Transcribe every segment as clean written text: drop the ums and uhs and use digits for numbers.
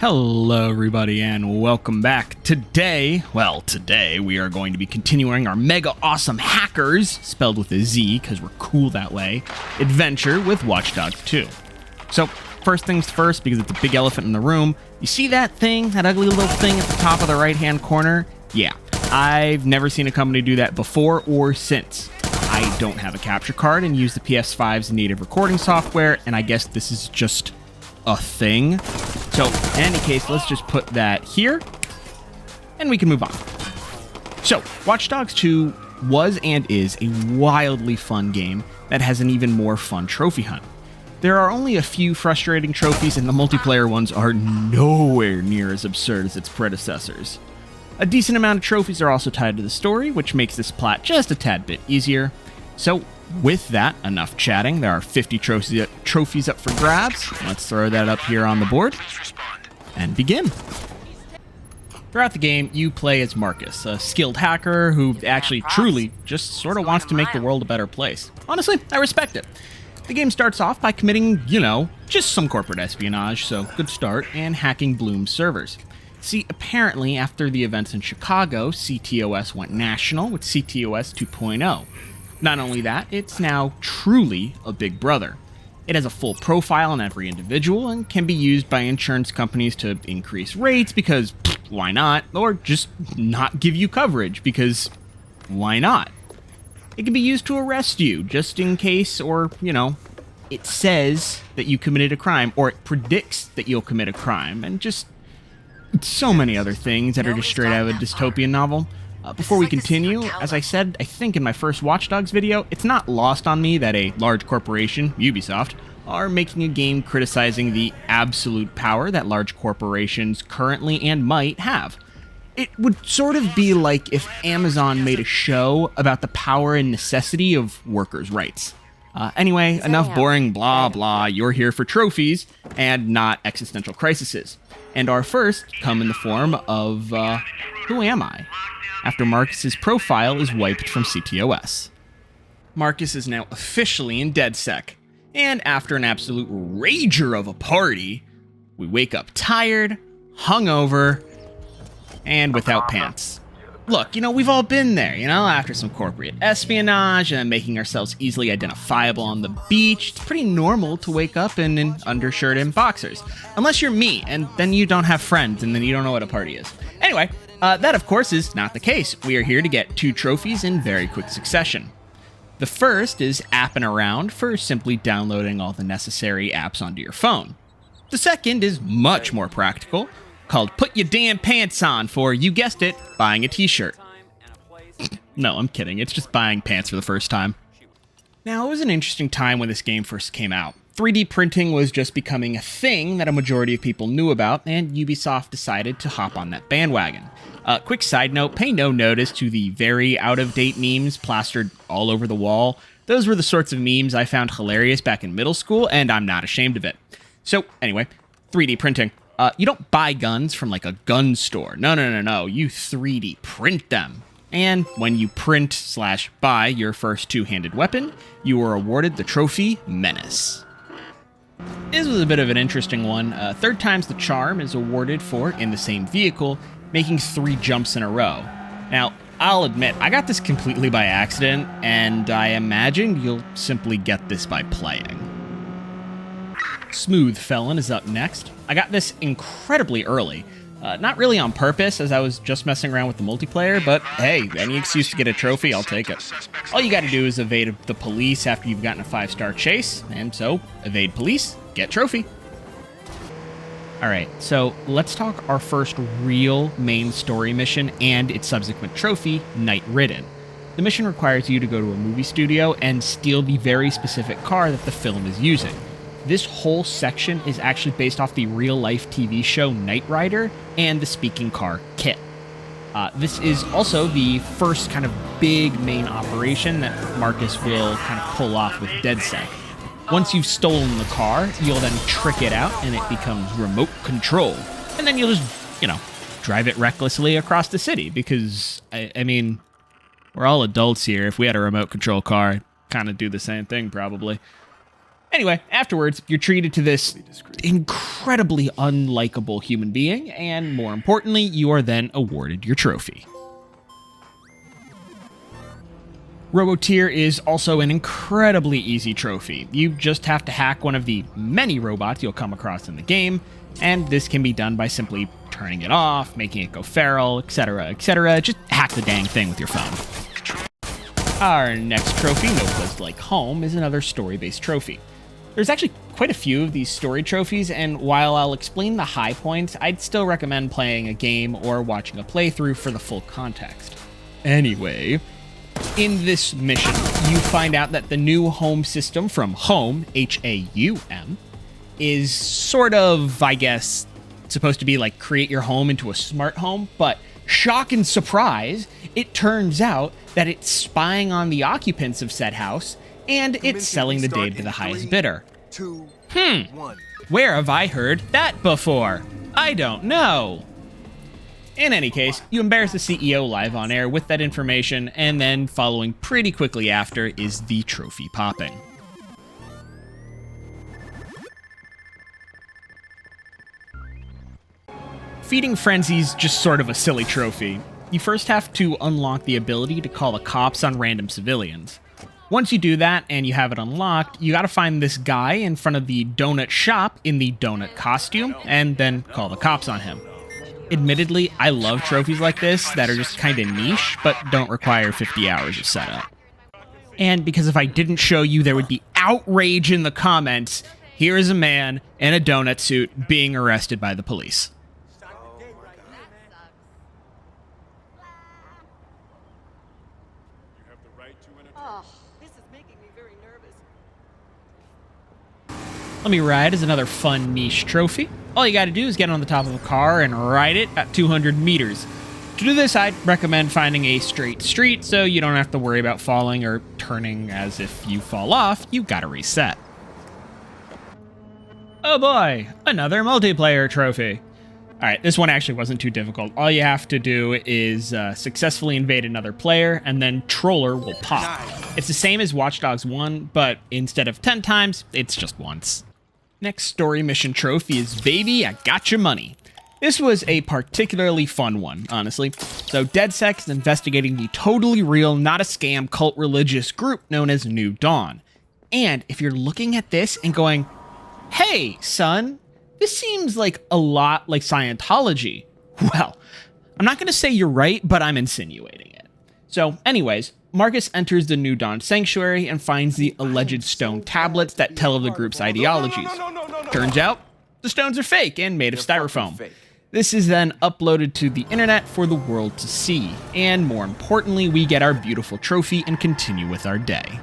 Hello everybody and welcome back. Today we are going to be continuing our mega awesome hackers, spelled with a Z because we're cool that way, adventure with Watchdogs 2. So first things first, because it's a big elephant in the room, you see that thing, that ugly little thing at the top of the right hand corner? Yeah, I've never seen a company do that before or since. I don't have a capture card and use the PS5's native recording software, and I guess this is just a thing. So in any case, let's just put that here and we can move on. So Watchdogs 2 was and is a wildly fun game that has an even more fun trophy hunt. There are only a few frustrating trophies, and the multiplayer ones are nowhere near as absurd as its predecessors. A decent amount of trophies are also tied to the story, which makes this plat just a tad bit easier. So with that, enough chatting. There are 50 trophies up for grabs. Let's throw that up here on the board and begin. Throughout the game, you play as Marcus, a skilled hacker who actually truly just sort of wants to make the world a better place. Honestly, I respect it. The game starts off by committing, just some corporate espionage, so good start, and hacking Bloom's servers. See, apparently, after the events in Chicago, CTOS went national with CTOS 2.0. Not only that, it's now truly a big brother. It has a full profile on every individual and can be used by insurance companies to increase rates because why not? Or just not give you coverage because why not? It can be used to arrest you just in case, or, it says that you committed a crime, or it predicts that you'll commit a crime, and just so many other things that are just straight out of a dystopian novel. Before we continue, as I said, I think in my first Watchdogs video, it's not lost on me that a large corporation, Ubisoft, are making a game criticizing the absolute power that large corporations currently and might have. It would sort of be like if Amazon made a show about the power and necessity of workers' rights. Anyway, enough boring blah blah, you're here for trophies and not existential crises. And our first come in the form of, who am I? After Marcus's profile is wiped from CTOS. Marcus is now officially in DedSec, and after an absolute rager of a party, we wake up tired, hungover, and without pants. Look, we've all been there, after some corporate espionage and making ourselves easily identifiable on the beach. It's pretty normal to wake up in an undershirt and boxers. Unless you're me, and then you don't have friends, and then you don't know what a party is. Anyway, that of course is not the case. We are here to get 2 trophies in very quick succession. The first is apping around for simply downloading all the necessary apps onto your phone. The second is much more practical, called Put Your Damn Pants On for, you guessed it, buying a t-shirt. No, I'm kidding. It's just buying pants for the first time. Now, it was an interesting time when this game first came out. 3D printing was just becoming a thing that a majority of people knew about, and Ubisoft decided to hop on that bandwagon. Quick side note, pay no notice to the very out-of-date memes plastered all over the wall. Those were the sorts of memes I found hilarious back in middle school, and I'm not ashamed of it. So, anyway, 3D printing. You don't buy guns from like a gun store. No. You 3D print them. And when you print/buy your first two-handed weapon, you are awarded the trophy Menace. This was a bit of an interesting one. Third time's the charm is awarded for, in the same vehicle, making 3 jumps in a row. Now, I'll admit, I got this completely by accident, and I imagine you'll simply get this by playing. Smooth Felon is up next. I got this incredibly early. Not really on purpose, as I was just messing around with the multiplayer, but hey, any excuse to get a trophy, I'll take it. All you gotta do is evade the police after you've gotten a 5-star chase, and so, evade police, get trophy. Alright, so let's talk our first real main story mission and its subsequent trophy, Night Ridden. The mission requires you to go to a movie studio and steal the very specific car that the film is using. This whole section is actually based off the real-life TV show Knight Rider and the speaking car Kit. This is also the first kind of big main operation that Marcus will kind of pull off with DedSec. Once you've stolen the car, you'll then trick it out and it becomes remote control. And then you'll just, drive it recklessly across the city because, I mean, we're all adults here. If we had a remote control car, I'd kind of do the same thing probably. Anyway, afterwards, you're treated to this incredibly unlikable human being, and more importantly, you are then awarded your trophy. Roboteer is also an incredibly easy trophy. You just have to hack one of the many robots you'll come across in the game, and this can be done by simply turning it off, making it go feral, etc., etc. Just hack the dang thing with your phone. Our next trophy, No Place Like Home, is another story-based trophy. There's actually quite a few of these story trophies, and while I'll explain the high points, I'd still recommend playing a game or watching a playthrough for the full context. Anyway, in this mission, you find out that the new home system from Home, H-A-U-M, is sort of, I guess, supposed to be like create your home into a smart home, but shock and surprise, it turns out that it's spying on the occupants of said house, and it's selling the data to the highest bidder. Where have I heard that before? I don't know. In any case, you embarrass the CEO live on air with that information, and then following pretty quickly after is the trophy popping. Feeding Frenzy's just sort of a silly trophy. You first have to unlock the ability to call the cops on random civilians. Once you do that and you have it unlocked, you gotta find this guy in front of the donut shop in the donut costume, and then call the cops on him. Admittedly, I love trophies like this that are just kinda niche, but don't require 50 hours of setup. And because if I didn't show you, there would be outrage in the comments, here is a man in a donut suit being arrested by the police. Let Me Ride is another fun niche trophy. All you gotta do is get on the top of a car and ride it at 200 meters. To do this, I'd recommend finding a straight street so you don't have to worry about falling or turning, as if you fall off, you gotta reset. Oh boy, another multiplayer trophy. Alright, this one actually wasn't too difficult. All you have to do is successfully invade another player, and then Troller will pop. It's the same as Watchdogs 1, but instead of 10 times, it's just once. Next story mission trophy is Baby, I Got Your Money. This was a particularly fun one, honestly. So DedSec is investigating the totally real, not a scam, cult religious group known as New Dawn. And if you're looking at this and going, hey, son, this seems like a lot like Scientology. Well, I'm not going to say you're right, but I'm insinuating it. So anyways, Marcus enters the New Dawn sanctuary and finds the alleged stone tablets that tell of the group's ideologies. Turns out, the stones are fake and made of styrofoam. This is then uploaded to the internet for the world to see. And more importantly, we get our beautiful trophy and continue with our day.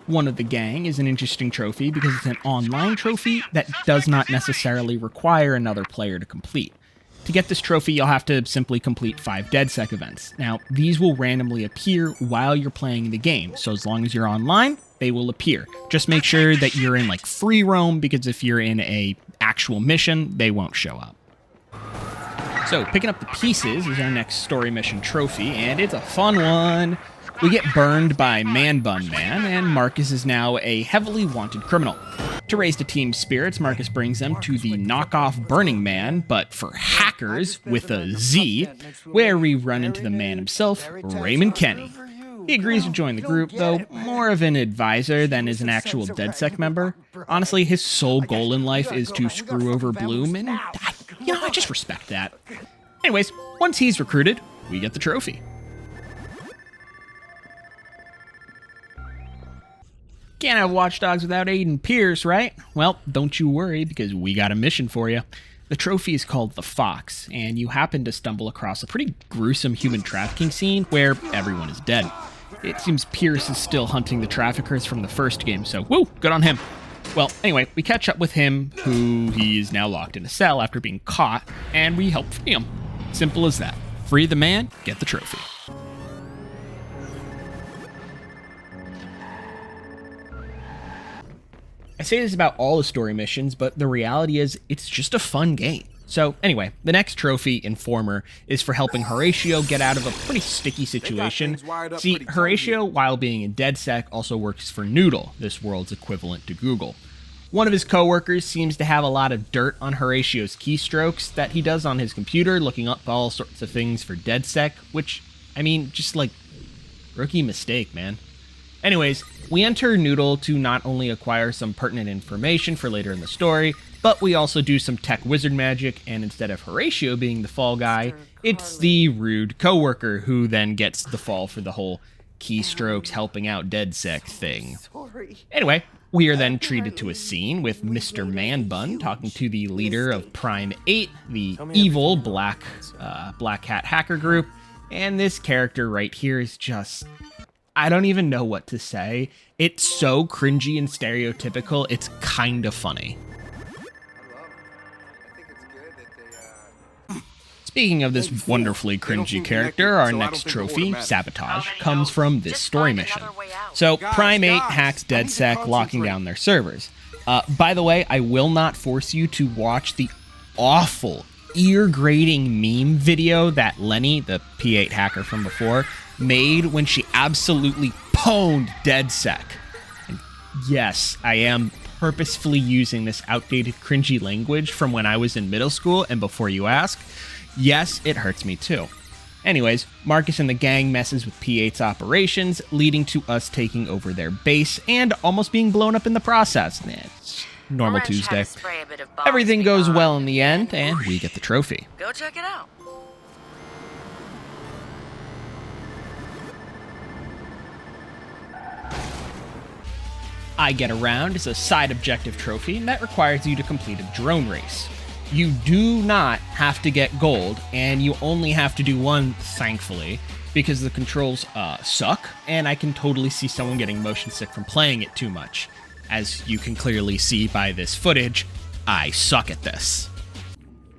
One of the gang is an interesting trophy because it's an online trophy that does not necessarily require another player to complete. To get this trophy, you'll have to simply complete 5 DedSec events. Now, these will randomly appear while you're playing the game, so as long as you're online, they will appear. Just make sure that you're in like free roam, because if you're in a actual mission, they won't show up. So, picking up the pieces is our next story mission trophy, and it's a fun one. We get burned by Man Bun Man, and Marcus is now a heavily wanted criminal. To raise the team's spirits, Marcus brings them to the knockoff Burning Man, but for hackers, with a Z, where we run into the man himself, Raymond Kenny. He agrees to join the group, though more of an advisor than is an actual DedSec member. Honestly, his sole goal in life is to screw over Bloom, and I just respect that. Anyways, once he's recruited, we get the trophy. Can't have Watchdogs without Aiden Pierce, right? Well, don't you worry, because we got a mission for you. The trophy is called The Fox, and you happen to stumble across a pretty gruesome human trafficking scene where everyone is dead. It seems Pierce is still hunting the traffickers from the first game, so woo, good on him. Well, anyway, we catch up with him, who he is now locked in a cell after being caught, and we help free him. Simple as that. Free the man, get the trophy. I say this about all the story missions, but the reality is it's just a fun game. So anyway, the next trophy, Informer, is for helping Horatio get out of a pretty sticky situation. See, Horatio, while being in DedSec, also works for Noodle, this world's equivalent to Google. One of his coworkers seems to have a lot of dirt on Horatio's keystrokes that he does on his computer, looking up all sorts of things for DedSec, which, I mean, just like, rookie mistake, man. Anyways, we enter Noodle to not only acquire some pertinent information for later in the story, but we also do some tech wizard magic, and instead of Horatio being the fall guy, it's the rude coworker who then gets the fall for the whole keystrokes helping out DedSec thing. Anyway, we are then treated to a scene with Mr. Man-Bun talking to the leader of Prime 8, the evil black hat hacker group, and this character right here is just... I don't even know what to say. It's so cringy and stereotypical, it's kind of funny. Speaking of this wonderfully cringy character, our next trophy, Sabotage, comes from this story mission. So, Prime 8 hacks DedSec, locking down their servers. By the way, I will not force you to watch the awful, ear-grating meme video that Lenny, the P8 hacker from before, made when she absolutely pwned DedSec. And yes, I am purposefully using this outdated, cringy language from when I was in middle school, and before you ask, yes, it hurts me too. Anyways, Marcus and the gang messes with P8's operations, leading to us taking over their base and almost being blown up in the process. It's normal Tuesday. Everything goes well in the end, and we get the trophy. Go check it out. I Get Around is a side objective trophy that requires you to complete a drone race. You do not have to get gold, and you only have to do one, thankfully, because the controls suck, and I can totally see someone getting motion sick from playing it too much. As you can clearly see by this footage, I suck at this.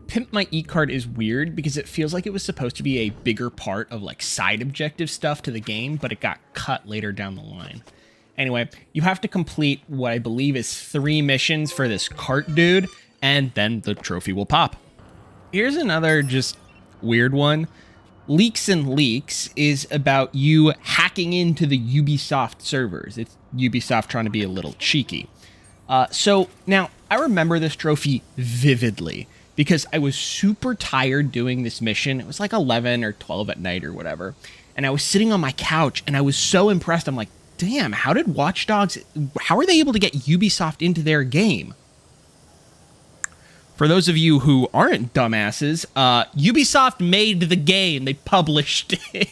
Pimp My E-Card is weird because it feels like it was supposed to be a bigger part of like side objective stuff to the game, but it got cut later down the line. Anyway, you have to complete what I believe is 3 missions for this cart dude, and then the trophy will pop. Here's another just weird one. Leaks and Leaks is about you hacking into the Ubisoft servers. It's Ubisoft trying to be a little cheeky. So now, I remember this trophy vividly because I was super tired doing this mission. It was like 11 or 12 at night or whatever. And I was sitting on my couch and I was so impressed. I'm like, damn, how did Watchdogs, how are they able to get Ubisoft into their game? For those of you who aren't dumbasses, Ubisoft made the game. They published it.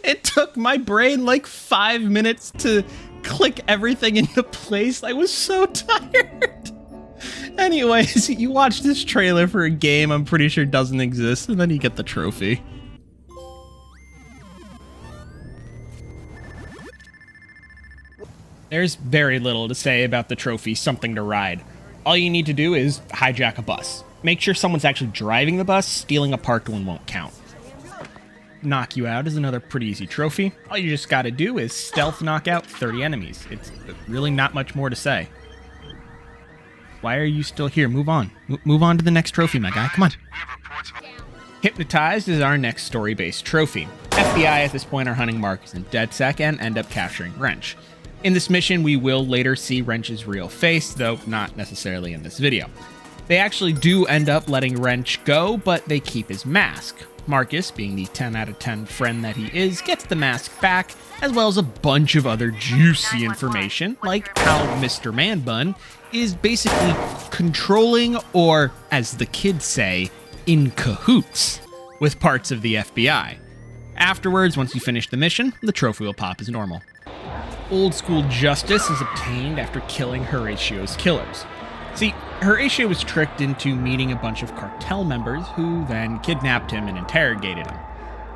It took my brain like 5 minutes to click everything into place. I was so tired. Anyways, you watch this trailer for a game I'm pretty sure doesn't exist, and then you get the trophy. There's very little to say about the trophy, Something to Ride. All you need to do is hijack a bus. Make sure someone's actually driving the bus, stealing a parked one won't count. Knock You Out is another pretty easy trophy. All you just gotta do is stealth knock out 30 enemies. It's really not much more to say. Why are you still here? Move on. Move on to the next trophy, my guy. Come on. Hypnotized is our next story-based trophy. FBI at this point are hunting Marcus and DedSec and end up capturing Wrench. In this mission, we will later see Wrench's real face, though not necessarily in this video. They actually do end up letting Wrench go, but they keep his mask. Marcus, being the 10 out of 10 friend that he is, gets the mask back, as well as a bunch of other juicy information, like how Mr. Man-Bun is basically controlling, or as the kids say, in cahoots, with parts of the FBI. Afterwards, once you finish the mission, the trophy will pop as normal. Old school justice is obtained after killing Horatio's killers. See, Horatio was tricked into meeting a bunch of cartel members who then kidnapped him and interrogated him.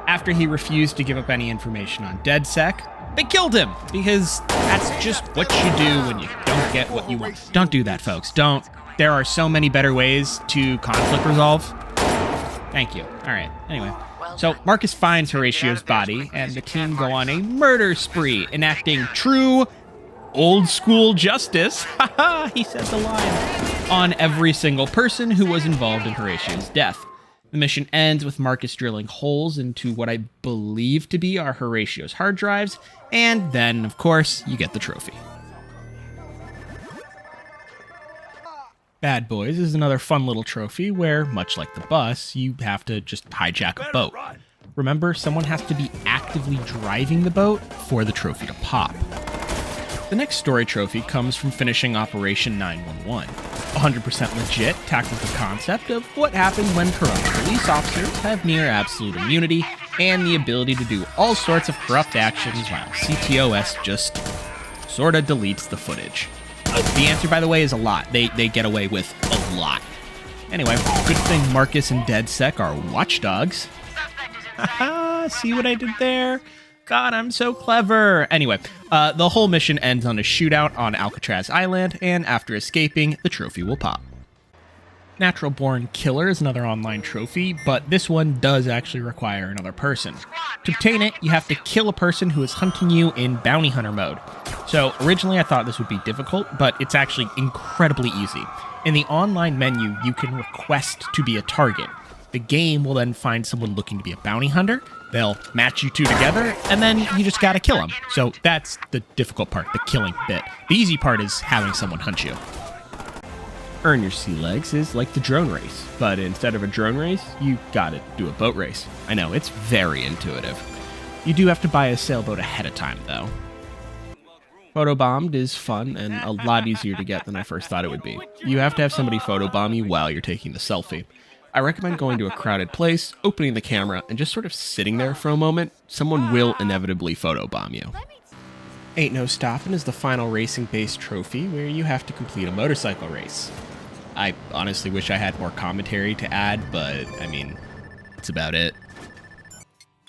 After he refused to give up any information on DedSec, they killed him, because that's just what you do when you don't get what you want. Don't do that, folks. Don't. There are so many better ways to conflict resolve. Thank you. All right. Anyway. So Marcus finds Horatio's body, and the team go on a murder spree, enacting true old school justice, haha, he said the line, on every single person who was involved in Horatio's death. The mission ends with Marcus drilling holes into what I believe to be our Horatio's hard drives, and then, of course, you get the trophy. Bad Boys is another fun little trophy where, much like the bus, you have to just hijack a boat. Remember, someone has to be actively driving the boat for the trophy to pop. The next story trophy comes from finishing Operation 911. 100% legit tackled the concept of what happens when corrupt police officers have near absolute immunity and the ability to do all sorts of corrupt actions while CTOS just sorta deletes the footage. The answer, by the way, is a lot. They get away with a lot. Anyway, good thing Marcus and DedSec are watchdogs. Haha, see what I did there? God, I'm so clever. Anyway, the whole mission ends on a shootout on Alcatraz Island, and after escaping, the trophy will pop. Natural Born Killer is another online trophy, but this one does actually require another person. To obtain it, you have to kill a person who is hunting you in bounty hunter mode. So originally I thought this would be difficult, but it's actually incredibly easy. In the online menu, you can request to be a target. The game will then find someone looking to be a bounty hunter, they'll match you two together, and then you just gotta kill them. So that's the difficult part, the killing bit. The easy part is having someone hunt you. Earn Your Sea Legs is like the drone race, but instead of a drone race, you gotta do a boat race. I know, it's very intuitive. You do have to buy a sailboat ahead of time, though. Photobombed is fun and a lot easier to get than I first thought it would be. You have to have somebody photobomb you while you're taking the selfie. I recommend going to a crowded place, opening the camera, and just sort of sitting there for a moment. Someone will inevitably photobomb you. Ain't No Stoppin' is the final racing-based trophy where you have to complete a motorcycle race. I honestly wish I had more commentary to add, but I mean, that's about it.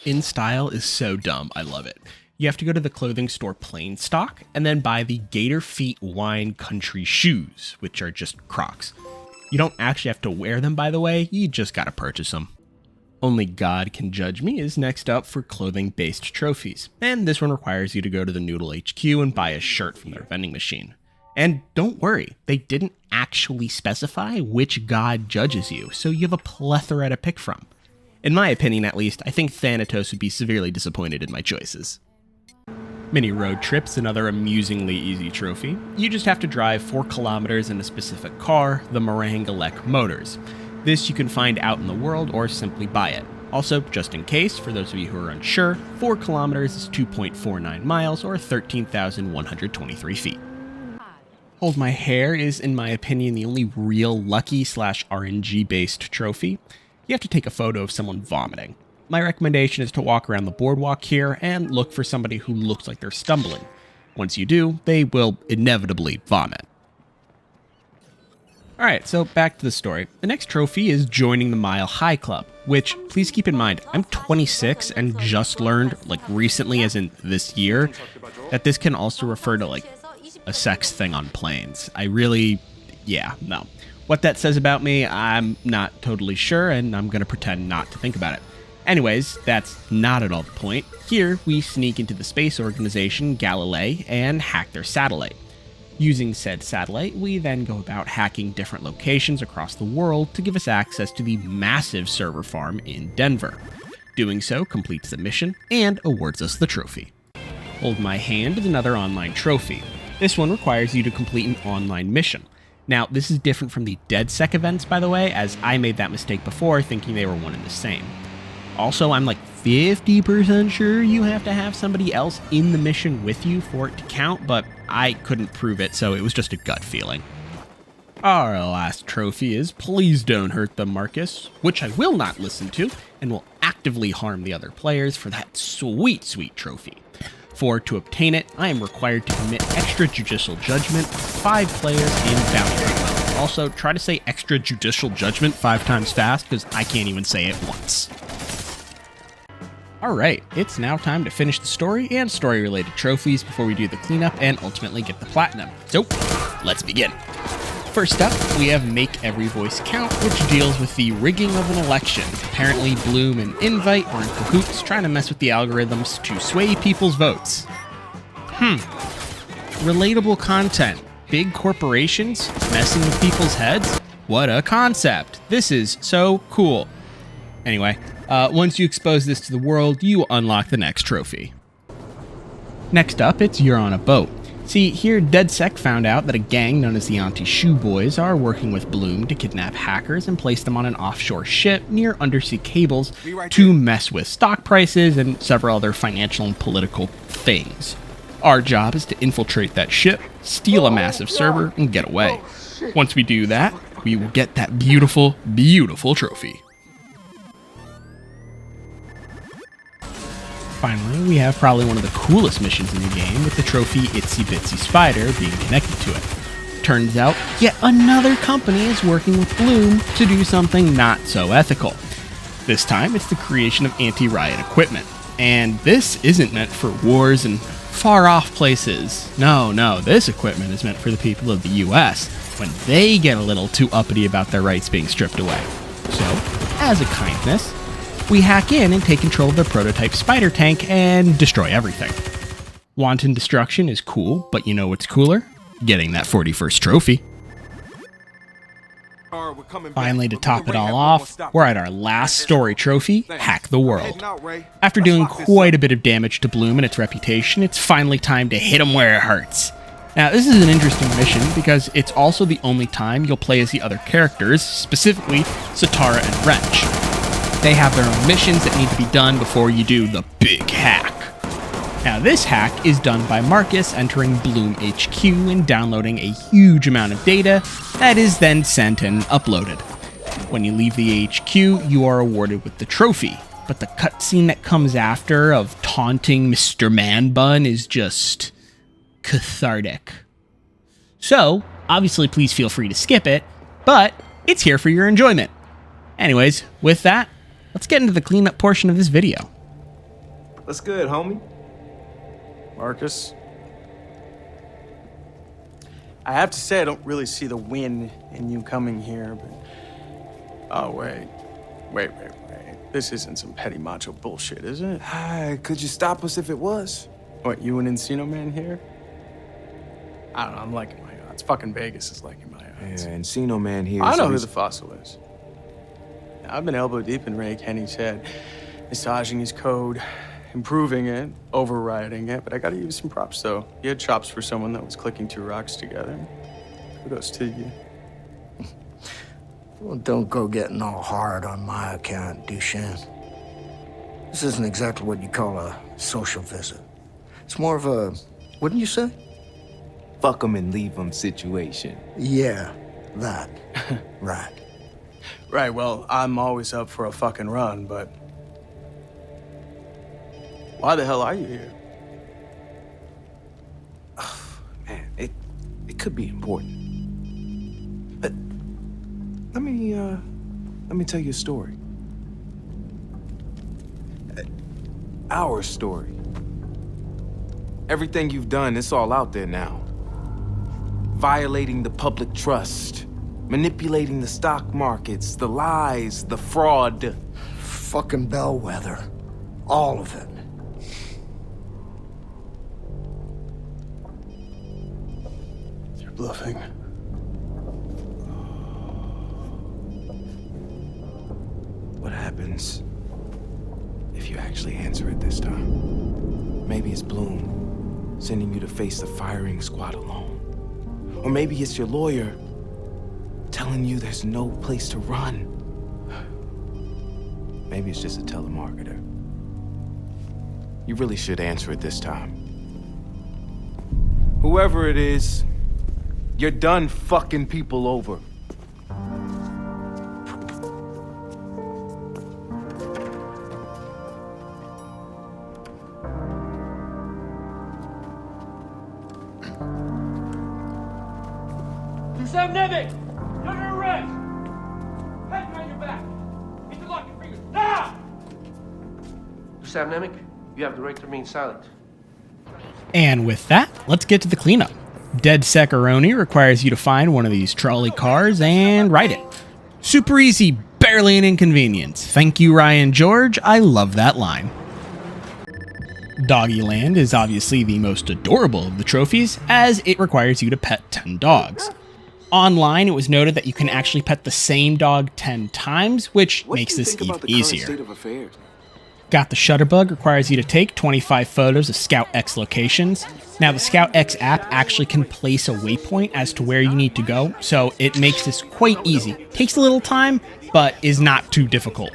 In Style is so dumb, I love it. You have to go to the clothing store Plain Stock and then buy the Gator Feet Wine Country shoes, which are just Crocs. You don't actually have to wear them, by the way, you just gotta purchase them. Only God Can Judge Me is next up for clothing-based trophies, and this one requires you to go to the Noodle HQ and buy a shirt from their vending machine. And don't worry, they didn't actually specify which god judges you, so you have a plethora to pick from. In my opinion, at least, I think Thanatos would be severely disappointed in my choices. Mini Road Trip's another amusingly easy trophy. You just have to drive 4 kilometers in a specific car, the Marangalek Motors. This you can find out in the world or simply buy it. Also, just in case, for those of you who are unsure, 4 kilometers is 2.49 miles or 13,123 feet. Hold My Hair is, in my opinion, the only real lucky/RNG based trophy. You have to take a photo of someone vomiting. My recommendation is to walk around the boardwalk here and look for somebody who looks like they're stumbling. Once you do, they will inevitably vomit. Alright, so back to the story. The next trophy is joining the Mile High Club, which, please keep in mind, I'm 26 and just learned, like recently as in this year, that this can also refer to like a sex thing on planes. No. What that says about me, I'm not totally sure, and I'm gonna pretend not to think about it. Anyways, that's not at all the point. Here, we sneak into the space organization Galilei and hack their satellite. Using said satellite, we then go about hacking different locations across the world to give us access to the massive server farm in Denver. Doing so completes the mission and awards us the trophy. Hold My Hand is another online trophy. This one requires you to complete an online mission. Now, this is different from the DedSec events, by the way, as I made that mistake before thinking they were one and the same. Also, I'm like 50% sure you have to have somebody else in the mission with you for it to count, but I couldn't prove it, so it was just a gut feeling. Our last trophy is Please Don't Hurt Them, Marcus, which I will not listen to, and will actively harm the other players for that sweet, sweet trophy. To obtain it, I am required to commit extrajudicial judgment 5 players in bounty hunter. Also, try to say extrajudicial judgment 5 times fast, because I can't even say it once. Alright, it's now time to finish the story and story-related trophies before we do the cleanup and ultimately get the platinum. So, let's begin. First up, we have Make Every Voice Count, which deals with the rigging of an election. Apparently, Bloom and Invite are in cahoots trying to mess with the algorithms to sway people's votes. relatable content. Big corporations messing with people's heads? What a concept. This is so cool. Anyway, once you expose this to the world, you unlock the next trophy. Next up, it's You're on a Boat. See, here DedSec found out that a gang known as the Auntie Shoe Boys are working with Bloom to kidnap hackers and place them on an offshore ship near undersea cables to mess with stock prices and several other financial and political things. Our job is to infiltrate that ship, steal a massive server, and get away. Once we do that, we will get that beautiful, beautiful trophy. Finally, we have probably one of the coolest missions in the game with the trophy Itsy Bitsy Spider being connected to it. Turns out, yet another company is working with Bloom to do something not so ethical. This time, it's the creation of anti-riot equipment. And this isn't meant for wars and far-off places. No, this equipment is meant for the people of the US when they get a little too uppity about their rights being stripped away. So, as a kindness, we hack in and take control of their prototype spider tank and destroy everything. Wanton destruction is cool, but you know what's cooler? Getting that 41st trophy. Finally, to top it all off, we're at our last story trophy, Hack the World. After doing quite a bit of damage to Bloom and its reputation, it's finally time to hit him where it hurts. Now, this is an interesting mission because it's also the only time you'll play as the other characters, specifically Satara and Wrench. They have their own missions that need to be done before you do the big hack. Now, this hack is done by Marcus entering Bloom HQ and downloading a huge amount of data that is then sent and uploaded. When you leave the HQ, you are awarded with the trophy, but the cutscene that comes after of taunting Mr. Man Bun is just cathartic. So, obviously, please feel free to skip it, but it's here for your enjoyment. Anyways, with that, let's get into the cleanup portion of this video. What's good, homie? Marcus? I have to say I don't really see the win in you coming here, but... Oh, wait. This isn't some petty macho bullshit, is it? Could you stop us if it was? What, you and Encino Man here? I don't know, I'm liking my odds. Fucking Vegas is liking my odds. Yeah, Encino Man here. I know who the fossil is. I've been elbow deep in Ray Kenny's head, massaging his code, improving it, overriding it, but I gotta give you some props, though. You had chops for someone that was clicking two rocks together. Kudos to you. Well, don't go getting all hard on my account, Duchenne. This isn't exactly what you call a social visit. It's more of a, wouldn't you say? Fuck 'em and leave 'em situation. Yeah, that. Right. Right, well, I'm always up for a fucking run, but... Why the hell are you here? Man, it could be important. But let me tell you a story. Our story. Everything you've done, it's all out there now. Violating the public trust, manipulating the stock markets, the lies, the fraud. Fucking bellwether. All of it. You're bluffing. What happens if you actually answer it this time? Maybe it's Bloom sending you to face the firing squad alone. Or maybe it's your lawyer telling you there's no place to run. Maybe it's just a telemarketer. You really should answer it this time. Whoever it is, you're done fucking people over. Nemec! You're under arrest! Hands behind your back! Get the lock your fingers, now! Sam Nemec, you have the right to remain silent. And with that, let's get to the cleanup. Dead Secaroni requires you to find one of these trolley cars and ride it. Super easy, barely an inconvenience. Thank you, Ryan George. I love that line. Doggyland is obviously the most adorable of the trophies, as it requires you to pet 10 dogs. Online, it was noted that you can actually pet the same dog 10 times, which makes this even easier. Got the Shutterbug requires you to take 25 photos of Scout X locations. Now, the Scout X app actually can place a waypoint as to where you need to go, so it makes this quite easy. Takes a little time, but is not too difficult.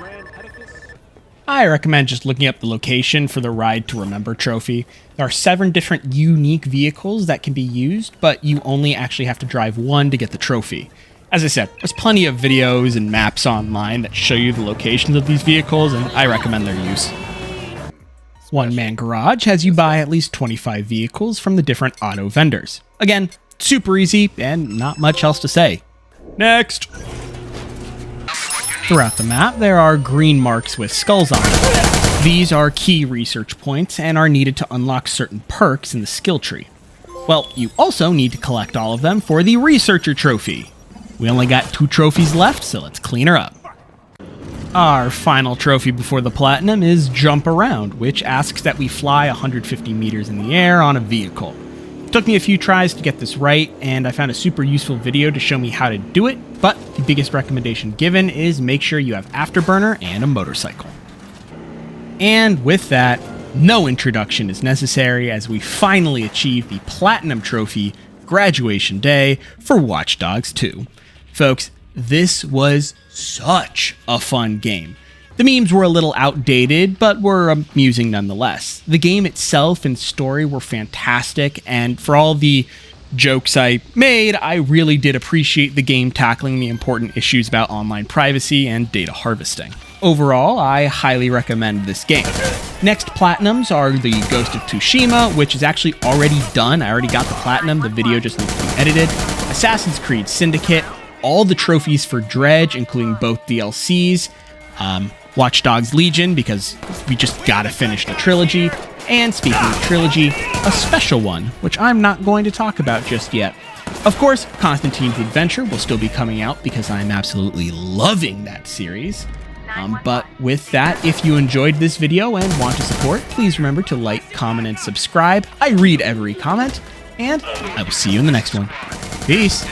I recommend just looking up the location for the Ride to Remember trophy. There are 7 different unique vehicles that can be used, but you only actually have to drive one to get the trophy. As I said, there's plenty of videos and maps online that show you the locations of these vehicles, and I recommend their use. One Man Garage has you buy at least 25 vehicles from the different auto vendors. Again, super easy and not much else to say. Next! Throughout the map, there are green marks with skulls on them. These are key research points and are needed to unlock certain perks in the skill tree. Well, you also need to collect all of them for the Researcher Trophy. We only got 2 trophies left, so let's clean her up. Our final trophy before the Platinum is Jump Around, which asks that we fly 150 meters in the air on a vehicle. It took me a few tries to get this right, and I found a super useful video to show me how to do it, but the biggest recommendation given is make sure you have Afterburner and a motorcycle. And with that, no introduction is necessary as we finally achieve the Platinum Trophy Graduation Day for Watchdogs 2. Folks, this was such a fun game. The memes were a little outdated, but were amusing nonetheless. The game itself and story were fantastic, and for all the jokes I made, I really did appreciate the game tackling the important issues about online privacy and data harvesting. Overall, I highly recommend this game. Next platinums are the Ghost of Tsushima, which is actually already done. I already got the platinum, the video just needs to be edited. Assassin's Creed Syndicate, all the trophies for Dredge, including both DLCs, Watchdogs Legion, because we just gotta finish the trilogy, and speaking of trilogy, a special one, which I'm not going to talk about just yet. Of course, Constantine's Adventure will still be coming out because I'm absolutely loving that series. But with that, if you enjoyed this video and want to support, please remember to like, comment, and subscribe. I read every comment, and I will see you in the next one. Peace!